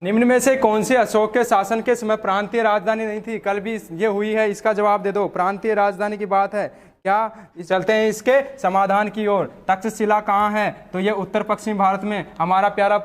निम्न में से कौन से अशोक के शासन के समय प्रांतीय राजधानी नहीं थी? कल भी ये हुई है, इसका जवाब दे दो। प्रांतीय राजधानी की बात है क्या? चलते हैं इसके समाधान की ओर। तक्षशिला कहाँ है? तो ये उत्तर पश्चिम भारत में हमारा प्यारा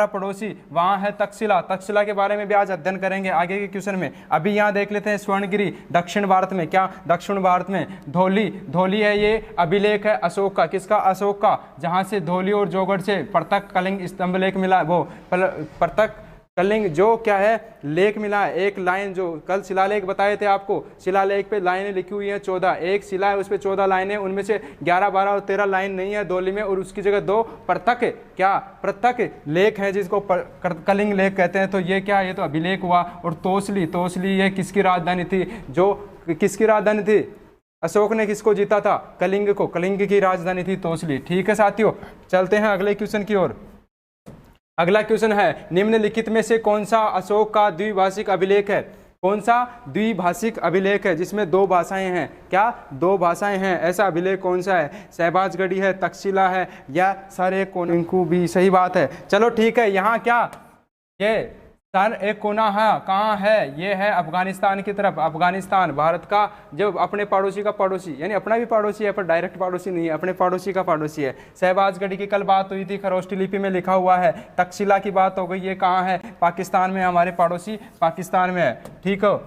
पड़ोसी वहाँ है तक्षशिला। तक्षशिला के बारे में भी आज अध्ययन करेंगे आगे के क्वेश्चन में। अभी यहाँ देख लेते हैं स्वर्णगिरी दक्षिण भारत में। क्या? दक्षिण भारत में धौली है, ये अभिलेख है अशोक का। किसका? अशोक का। जहाँ से धौली और जोगढ़ से प्रतक कलिंग स्तंभ लेख मिला, वो प्रतक कलिंग जो क्या है लेख मिला है। एक लाइन जो कल शिलालेख बताए थे आपको, शिलालेख पे लाइनें लिखी हुई हैं 14। एक शिला है उस पे 14 लाइनें, उनमें से 11, 12 और 13 लाइन नहीं है धौली में, और उसकी जगह 2 प्रतक लेख है जिसको कलिंग लेख कहते हैं। तो ये क्या? ये तो अभिलेख हुआ। और तोसली ये किसकी राजधानी थी? जो किसकी राजधानी थी? अशोक ने किसको जीता था? कलिंग को। कलिंग की राजधानी थी तोसली। ठीक है साथियों, चलते हैं अगले क्वेश्चन की ओर। अगला क्वेश्चन है, निम्नलिखित में से कौन सा अशोक का द्विभाषिक अभिलेख है? कौन सा द्विभाषिक अभिलेख है जिसमें 2 भाषाएं हैं? क्या? 2 भाषाएं हैं, ऐसा अभिलेख कौन सा है? शहबाजगढ़ी है, तक्षशिला है, या सर एक कोना भी? सही बात है। चलो ठीक है, यहाँ क्या ये सर एक कोना है कहाँ है? ये है अफगानिस्तान की तरफ। अफगानिस्तान भारत का जो अपने पड़ोसी का पड़ोसी, यानी अपना भी पड़ोसी है पर डायरेक्ट पड़ोसी नहीं है, अपने पड़ोसी का पड़ोसी है। शहबाजगढ़ी की कल बात हुई थी, खरोष्टी लिपि में लिखा हुआ है। तक्षशिला की बात हो गई, ये कहाँ है? पाकिस्तान में, हमारे पड़ोसी पाकिस्तान में है। ठीक हो?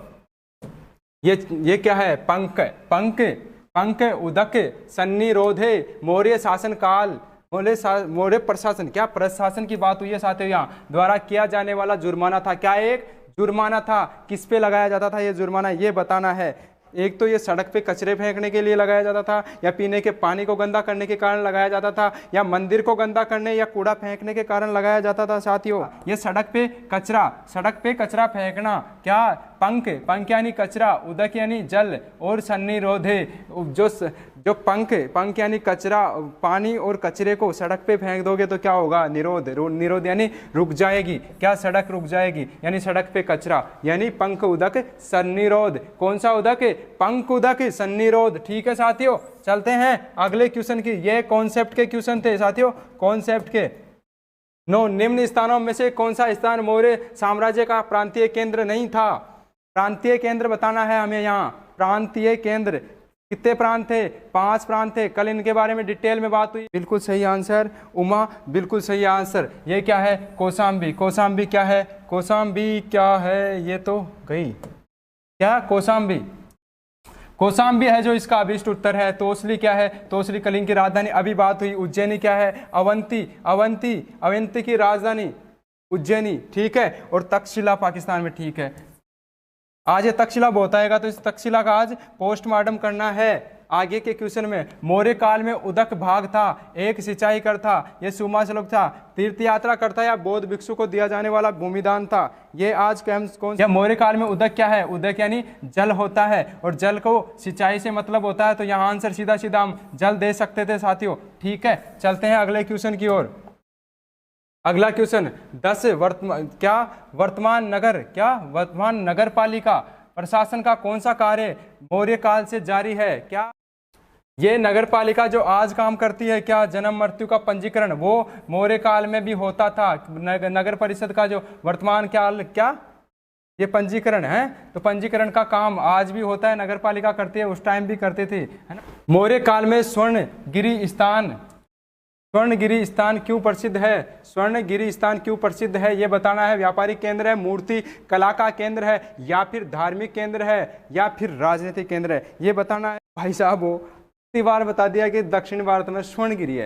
ये क्या है? पंक उदक सन्नी रोधे मौर्य शासन काल मौर्य प्रशासन। क्या? प्रशासन की बात हुई है साथियों। यहाँ द्वारा किया जाने वाला जुर्माना था। क्या? एक जुर्माना था। किस पे लगाया जाता था ये जुर्माना? ये बताना है। एक तो ये सड़क पे कचरे फेंकने के लिए लगाया जाता था, या पीने के पानी को गंदा करने के कारण लगाया जाता था, या मंदिर को गंदा करने या कूड़ा फेंकने के कारण लगाया जाता था साथियों। ये सड़क पे कचरा फेंकना। क्या? पंख यानी कचरा, उदक यानी जल, और सन्नी रोधे जो पंख यानी कचरा, पानी और कचरे को सड़क पे फेंक दोगे तो क्या होगा? निरोध यानी रुक जाएगी। क्या? सड़क रुक जाएगी, यानी सड़क पे कचरा, यानी पंख उदक सन्निरोध। कौन सा उदक? पंख उदक सन्निरोध। ठीक है साथियों, चलते हैं अगले क्वेश्चन की। ये कॉन्सेप्ट के क्वेश्चन थे साथियों, कॉन्सेप्ट के। निम्न स्थानों में से कौन सा स्थान मौर्य साम्राज्य का प्रांतीय केंद्र नहीं था? प्रांतीय केंद्र बताना है हमें यहाँ। प्रांतीय केंद्र कितने प्रांत थे? 5 प्रांत थे। कल इनके बारे में डिटेल में बात हुई। बिल्कुल सही आंसर उमा, बिल्कुल सही आंसर। ये क्या है? कौशाम्बी। कौशाम्बी क्या है? कौशाम्बी क्या है? ये तो गई। क्या? कौशाम्बी है जो इसका अभिष्ट उत्तर है। तोसली क्या है? तोसली कलिंग की राजधानी, अभी बात हुई। उज्जैनी क्या है? अवंती की राजधानी उज्जैनी। ठीक है। और तक्षशिला पाकिस्तान में। ठीक है, आज ये तक्षशिला बहुत आएगा, तो इस तक्षशिला का आज पोस्टमार्टम करना है आगे के क्वेश्चन में। मौर्य काल में उदक भाग था, एक सिंचाई कर था, ये सुमा श्लोक था, तीर्थ यात्रा करता या बौद्ध भिक्षु को दिया जाने वाला भूमिदान था। ये आज कौन सा? मौर्य काल में उदक क्या है? उदक यानी जल होता है, और जल को सिंचाई से मतलब होता है, तो यहाँ आंसर सीधा हम जल दे सकते थे साथियों। ठीक है, चलते हैं अगले क्वेश्चन की ओर। अगला क्वेश्चन 10 वर्तमान नगर पालिका प्रशासन का कौन सा कार्य मौर्य काल से जारी है? क्या? ये नगर पालिका जो आज काम करती है, क्या? जन्म मृत्यु का पंजीकरण, वो मौर्य काल में भी होता था। नगर परिषद का जो वर्तमान काल, क्या ये पंजीकरण है? तो पंजीकरण का काम आज भी होता है, नगर पालिका करती है, उस टाइम भी करते थे, है ना। मौर्य काल में स्वर्णगिरी स्थान क्यों प्रसिद्ध है? स्वर्णगिरी स्थान क्यों प्रसिद्ध है ये बताना है। व्यापारिक केंद्र है, मूर्ति कला का केंद्र है, या फिर धार्मिक केंद्र है, या फिर राजनीतिक केंद्र है, ये बताना है। भाई साहब वो कितनी बार बता दिया कि दक्षिण भारत में स्वर्णगिरी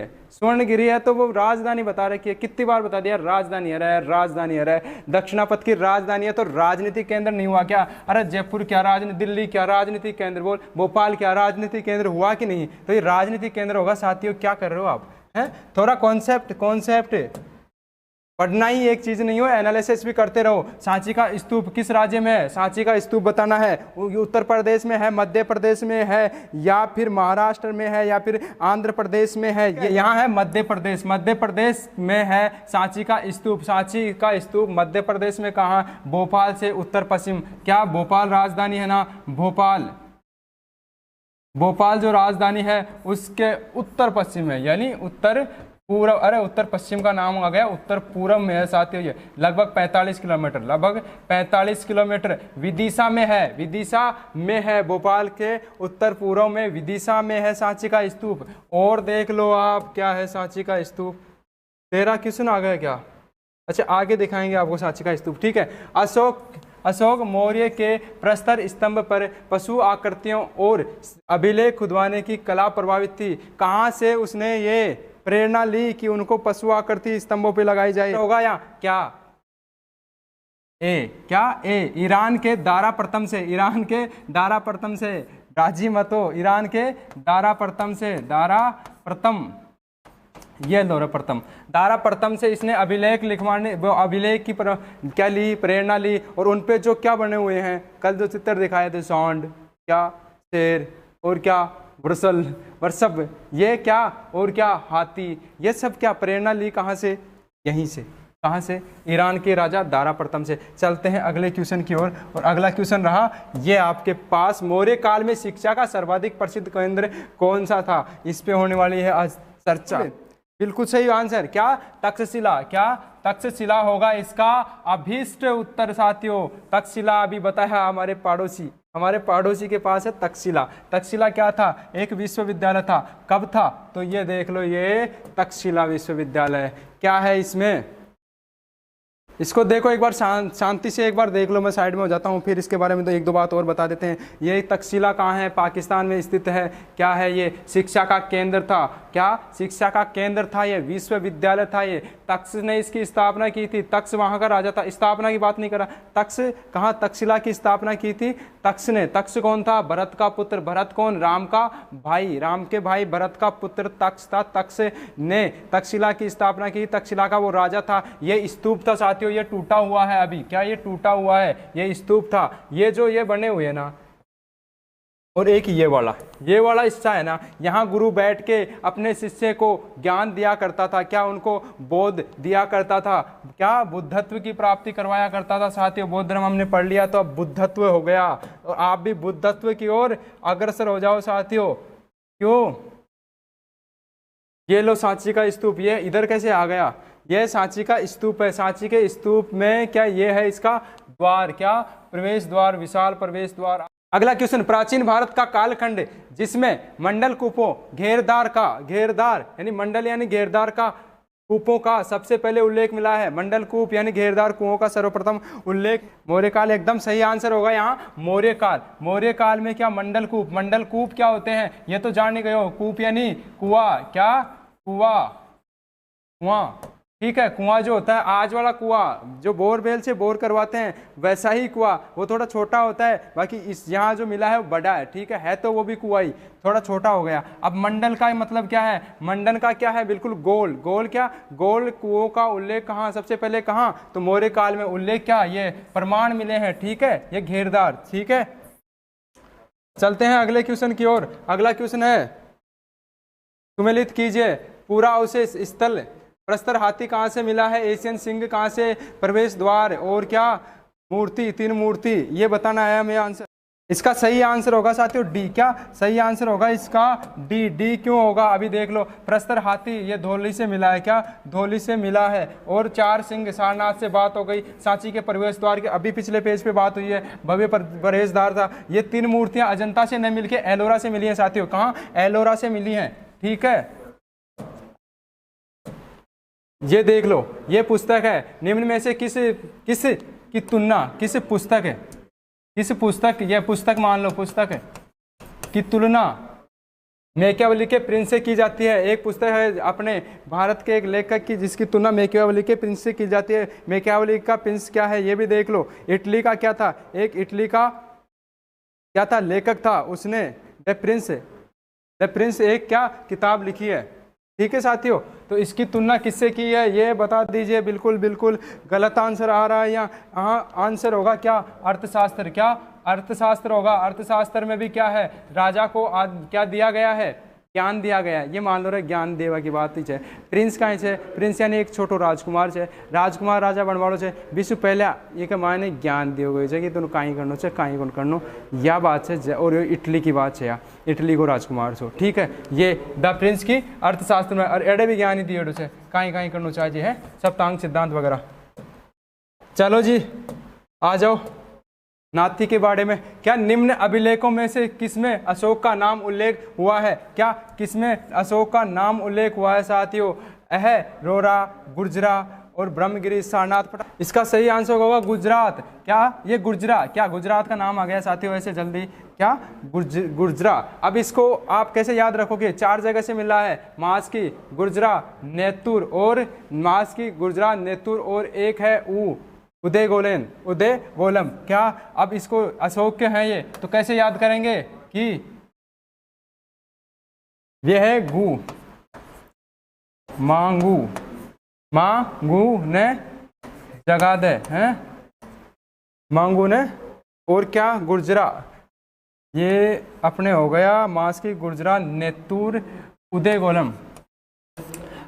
है, तो वो राजधानी बता रखी है। कितनी बार बता दिया? राजधानी है। दक्षिणापथ की राजधानी है, तो राजनीतिक केंद्र नहीं हुआ क्या? अरे जयपुर क्या राजनीति, दिल्ली क्या राजनीतिक केंद्र, बोल भोपाल क्या राजनीतिक केंद्र हुआ कि नहीं? तो ये राजनीतिक केंद्र होगा साथियों। क्या कर रहे हो आप? है थोड़ा कॉन्सेप्ट पढ़ना ही एक चीज नहीं हो, एनालिसिस भी करते रहो। सांची का स्तूप किस राज्य में है? सांची का स्तूप बताना है। उत्तर प्रदेश में है, मध्य प्रदेश में है, या फिर महाराष्ट्र में है, या फिर आंध्र प्रदेश में है? यहाँ है मध्य प्रदेश में है सांची का स्तूप। मध्य प्रदेश में कहाँ? भोपाल से उत्तर पश्चिम। क्या? भोपाल राजधानी है ना, भोपाल जो राजधानी है उसके उत्तर पश्चिम है, यानी उत्तर पूर्व, अरे उत्तर पश्चिम का नाम आ गया, उत्तर पूर्व में है साथियों, ये लगभग 45 किलोमीटर, लगभग 45 किलोमीटर विदिशा में है, विदिशा में है, भोपाल के उत्तर पूर्व में विदिशा में है सांची का स्तूप। और देख लो आप क्या है सांची का स्तूप। 13 क्वेश्चन आ गया क्या? अच्छा आगे दिखाएंगे आपको सांची का स्तूप, ठीक है। अशोक मौर्य के प्रस्तर स्तंभ पर पशु आकृतियों और अभिलेख खुदवाने की कला प्रभावित थी। कहाँ से उसने ये प्रेरणा ली कि उनको पशु आकृति स्तंभों पे लगाई जाए? होगा या क्या? ए ईरान के दारा प्रथम से, ईरान के दारा प्रथम से, राजी मत हो, ईरान के दारा प्रथम से, दारा प्रथम, ये लो प्रथम, दारा प्रथम से इसने अभिलेख लिखवाने, अभिलेख की क्या ली, प्रेरणा ली। और उन पे जो क्या बने हुए हैं, कल जो चित्र दिखाए थे, सौंड, क्या शेर, और क्या वर्षभ, ये क्या, और क्या हाथी, ये सब क्या प्रेरणा ली कहाँ से? यहीं से। कहाँ से? ईरान के राजा दारा प्रथम से। चलते हैं अगले क्वेश्चन की ओर। और अगला क्वेश्चन रहा ये आपके पास, मौर्य काल में शिक्षा का सर्वाधिक प्रसिद्ध केंद्र कौन सा था? इस पे होने वाली है आज चर्चा। बिल्कुल सही आंसर, क्या? तक्षशिला। क्या? तक्षशिला होगा इसका अभीष्ट उत्तर साथियों। तक्षशिला अभी बताया हमारे पड़ोसी के पास है तक्षशिला। तक्षशिला क्या था? एक विश्वविद्यालय था। कब था? तो ये देख लो, ये तक्षशिला विश्वविद्यालय क्या है इसमें, इसको देखो एक बार शांति से एक बार देख लो। मैं साइड में हो जाता हूँ, फिर इसके बारे में तो एक दो बात और बता देते हैं। ये तक्षशिला कहाँ है? पाकिस्तान में स्थित है। क्या है ये? शिक्षा का केंद्र था। क्या? शिक्षा का केंद्र था, ये विश्वविद्यालय था। ये तक्ष ने इसकी स्थापना की थी। तक्ष वहाँ का राजा था, स्थापना की बात नहीं करा। तक्ष कहाँ तक्षशिला की स्थापना की थी? तक्ष ने। तक्ष कौन था? भरत का पुत्र। भरत कौन? राम का भाई, राम के भाई भरत का पुत्र तक्ष था। तक्ष ने तक्षशिला की स्थापना की। तक्षशिला का वो राजा था। ये स्तूप था साथियों, ये टूटा हुआ है अभी। क्या ये टूटा हुआ है? ये स्तूप था। ये जो ये बने हुए हैं ना, और एक ये वाला हिस्सा है ना, यहाँ गुरु बैठ के अपने शिष्य को ज्ञान दिया करता था। क्या? उनको बोध दिया करता था। क्या? बुद्धत्व की प्राप्ति करवाया करता था साथियों। बौद्ध धर्म हमने पढ़ लिया तो अब बुद्धत्व हो गया, और आप भी बुद्धत्व की ओर अग्रसर हो जाओ साथियों। क्यों? ये लो सांची का स्तूप, ये इधर कैसे आ गया? ये सांची का स्तूप है। सांची के स्तूप में क्या ये है इसका द्वार, क्या? प्रवेश द्वार, विशाल प्रवेश द्वार। अगला क्वेश्चन, प्राचीन भारत का कालखंड जिसमें मंडल कूपों, घेरदार यानी मंडल यानी घेरदार का कूपों का सबसे पहले उल्लेख मिला है। मंडल कूप यानी घेरदार कुओं का सर्वप्रथम उल्लेख मौर्य काल। एकदम सही आंसर होगा यहाँ मौर्य काल। मौर्य काल में क्या? मंडल कूप क्या होते हैं ये तो जान ही गए हो। कूप यानी कुआं। क्या? कुआं, ठीक है। कुआं जो होता है, आज वाला कुआं जो बोरवेल से बोर करवाते हैं वैसा ही कुआं, वो थोड़ा छोटा होता है। बाकी इस यहाँ जो मिला है वो बड़ा है, ठीक है तो वो भी कुआं ही, थोड़ा छोटा हो गया। अब मंडल का मतलब क्या है? मंडल का क्या है? बिल्कुल गोल। क्या? गोल कुओं का उल्लेख कहाँ सबसे पहले? कहाँ? तो मौर्य काल में उल्लेख। क्या? ये प्रमाण मिले हैं, ठीक है। ये घेरदार, ठीक है। चलते हैं अगले क्वेश्चन की ओर। अगला क्वेश्चन है, सुमेलित कीजिए पूरा अवशेष स्थल प्रस्तर हाथी कहाँ से मिला है? एशियन सिंह कहाँ से? प्रवेश द्वार, और क्या? मूर्ति, 3 मूर्ति। ये बताना है हमें आंसर। इसका सही आंसर होगा साथियों डी। क्या सही आंसर होगा इसका? डी क्यों होगा? अभी देख लो। प्रस्तर हाथी ये धौली से मिला है। क्या? धौली से मिला है। और 4 सिंह सारनाथ से बात हो गई। सांची के प्रवेश द्वार की अभी पिछले पेज पे बात हुई है, भव्य प्रवेश द्वार था। ये 3 मूर्तियां अजंता से न मिलके एलोरा से मिली है साथियों। कहाँ? एलोरा से मिली है, ठीक है। ये देख लो, ये पुस्तक है। निम्न में से किस की तुलना, किस पुस्तक है? किस पुस्तक, यह पुस्तक मान लो पुस्तक है की तुलना मैकियावेली के प्रिंस से की जाती है। एक पुस्तक है अपने भारत के एक लेखक की जिसकी तुलना मैकियावेली के प्रिंस से की जाती है। मैकियावेली का प्रिंस क्या है ये भी देख लो। इटली का क्या था? एक इटली का क्या था? लेखक था, उसने द प्रिंस एक क्या किताब लिखी है, ठीक है साथियों। तो इसकी तुलना किससे की है ये बता दीजिए। बिल्कुल गलत आंसर आ रहा है यहाँ आंसर होगा क्या? अर्थशास्त्र। क्या? अर्थशास्त्र होगा। अर्थशास्त्र में भी क्या है? राजा को क्या दिया गया है? ज्ञान दिया गया है, ये मान लो रे ज्ञान देवा की बात है। प्रिंस कहीं है, प्रिंस यानी एक छोटो राजकुमार है, राजकुमार राजा बनवाड़ो है, विश्व पहले ये के मायने ज्ञान दियो गए कि तुम कहीं करनो है कहीं कौन करनो, या बात है। और इटली की बात है, इटली को राजकुमार सो, ठीक है। ये द प्रिंस की अर्थशास्त्र में और एडे भी ज्ञान ही दिए है, कहीं कहीं करना चाहिए है, सप्तांग सिद्धांत वगैरह। चलो जी आ जाओ नाथी के बारे में। क्या निम्न अभिलेखों में से किसमें अशोक का नाम उल्लेख हुआ है? क्या किसमें अशोक का नाम उल्लेख हुआ है साथियों? अह, रोरा, गुर्जरा और ब्रह्मगिरी, सारनाथ, पटा। इसका सही आंसर होगा गुजरात। क्या ये गुर्जरा, क्या गुजरात का नाम आ गया साथियों ऐसे जल्दी? क्या गुर्जरा। अब इसको आप कैसे याद रखोगे? 4 जगह से मिला है, मास की गुर्जरा, नेतुर और मास की गुर्जरा, नेतुर और एक है उदय गोलेन, उदय गोलम। क्या अब इसको अशोक के हैं ये, तो कैसे याद करेंगे कि ये है गु, मांगू, मांगू ने जगा दे हैं, मांगू ने, और क्या गुर्जरा, ये अपने हो गया मास की गुर्जरा, नेतुर, उदय गोलम।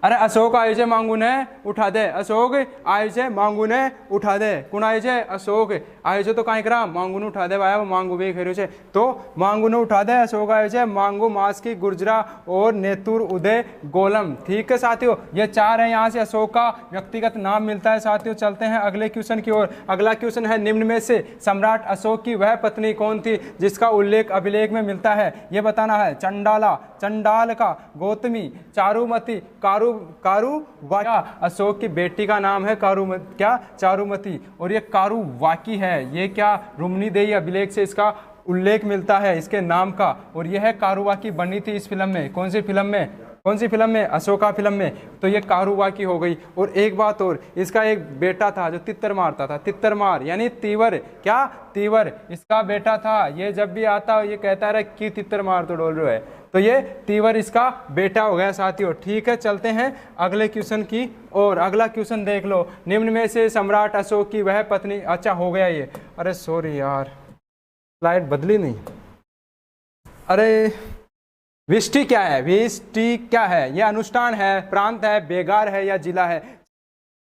अरे अशोक आये छे मांगू ने उठा दे, अशोक आये छे मांगू ने उठा दे, कौन आये छे? अशोक आये छे, तो कहीं करा मांगू ने उठा दे भाई, वो मांगू भी खेरो छे, तो मांगू ने उठा दे, अशोक आये छे, मांगू, मास की गुर्जरा और नेतुर, उदय गोलम। ठीक है साथियों, ये 4 है, यहाँ से अशोक का व्यक्तिगत नाम मिलता है साथियों। चलते हैं अगले क्वेश्चन की ओर। अगला क्वेश्चन है, निम्न में से सम्राट अशोक की वह पत्नी कौन थी जिसका उल्लेख अभिलेख में मिलता है? ये बताना है। चंडाला, चंडाल का, गौतमी, चारुमती, कारुवाकी। अशोक की बेटी का नाम है क्या? चारुमती। और ये कारुवाकी है, ये क्या रुमनी देई अभिलेख से इसका उल्लेख मिलता है इसके नाम का। और यह है कारुवाकी बनी थी इस फिल्म में। कौन सी फिल्म में? कौन सी फिल्म में? अशोका फिल्म में। तो ये कारुवाकी हो गई। और एक बात और, इसका एक बेटा था जो तितर मारता था, तितरमार यानी तीवर। क्या? तीवर इसका बेटा था। ये जब भी आता ये कहता रहा कि तितर मार तो डोल रहा है, तो ये तीवर इसका बेटा हो गया साथियों। ठीक है, चलते हैं अगले क्वेश्चन की और। अगला क्वेश्चन देख लो, निम्न में से सम्राट अशोक की वह पत्नी, अच्छा हो गया ये, अरे सॉरी यार स्लाइड बदली नहीं। अरे विष्टि क्या है? विष्टि क्या है? ये अनुष्ठान है, प्रांत है, बेगार है या जिला है?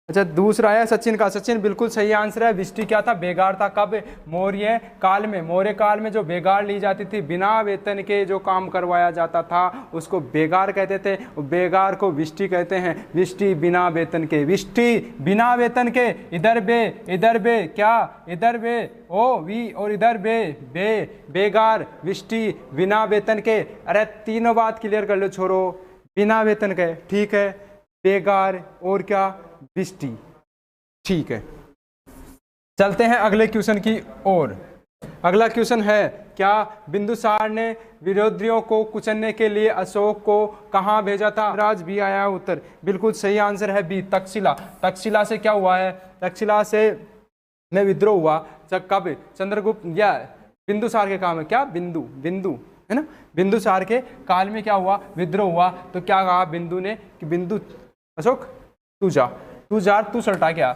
अच्छा दूसरा है सचिन का। सचिन बिल्कुल सही आंसर है। विष्टि क्या था? बेगार था। कब? मौर्य काल में। मौर्य काल में जो बेगार ली जाती थी, बिना वेतन के जो काम करवाया जाता था उसको बेगार कहते थे। बेगार को विष्टि कहते हैं। विष्टि बिना वेतन के, विष्टि बिना वेतन के। इधर बे क्या? इधर बे ओ वी और इधर बे बेगार, विष्टि बिना वेतन के। अरे तीनों बात क्लियर कर लो छोरो, बिना वेतन के। ठीक है, बेगार और क्या? विष्टि। ठीक है, चलते हैं अगले क्वेश्चन की ओर। अगला क्वेश्चन है, क्या बिंदुसार ने विरोधियों को कुचलने के लिए अशोक को कहां भेजा था? राज भी आया उत्तर। बिल्कुल सही आंसर है बी, तक्षशिला। तक्षशिला से क्या हुआ है? तक्षशिला से में विद्रोह हुआ। कब? चंद्रगुप्त या बिंदुसार के काल में। क्या? बिंदु है ना, बिंदुसार के काल में क्या हुआ? विद्रोह हुआ। तो क्या कहा बिंदु ने कि बिंदु, अशोक तू जा, तू सल्टा क्या